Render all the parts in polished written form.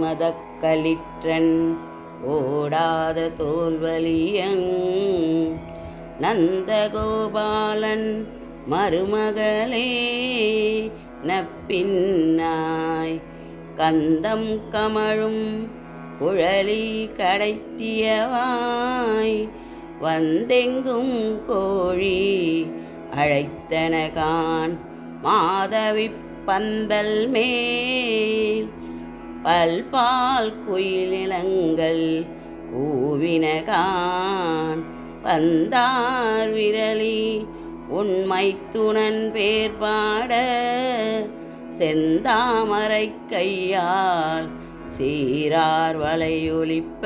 மதக்களிற்றன் ஓடாத தோல்வலியங் நந்தகோபாலன் மருமகளே நப்பின்னாய் கந்தம் கமழும் குழலி கடைத்தியவாய் வந்தெங்கும் கோழி அழைத்தனகான் மாதவி பந்தல் மேல் பல்பால் குயிலினங்கள் கூவினகான் வந்தார் விரலி உண்மை துணன் பேர் பாட செந்தாமரை கையால் சீரார் வளையொலிப்ப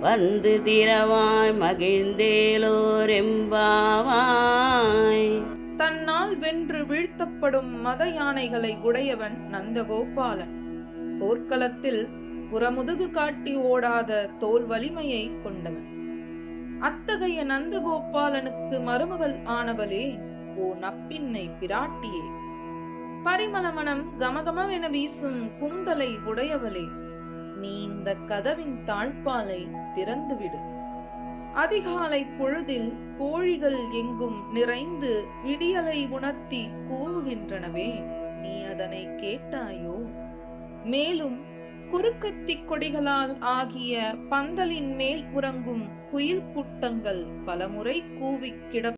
வந்து திரவாய் மகிழ்ந்தேலோர் எம்பாவாய். தன்னால் வென்று வீழ்த்தப்படும் மத யானைகளை உடையவன் நந்தகோபாலன். போர்க்களத்தில் புறமுதுகு காட்டி ஓடாத தோல் வலிமையை கொண்டவன். அத்தகைய நந்தகோபாலனுக்கு மருமகள் ஆனவளே ஓ நப்பின்னை பிராட்டியே, பரிமளமணம் கமகமவென வீசும் கூந்தலை உடையவளே, நீ இந்த கதவின் தாழ்பாலை திறந்துவிடு. அதிகாலை பொழுதில் கோழிகள் எங்கும் நிறைந்து விடியலை உணர்த்தி கூவுகின்றனவே, நீ அதனை கேட்டாயோ? மேலும் குறுக்கத்தி கொடிகளால் ஆகிய பந்தலின் மேல் உறங்கும் குயில் கூட்டங்கள் பலமுறை கூவி கிடப்ப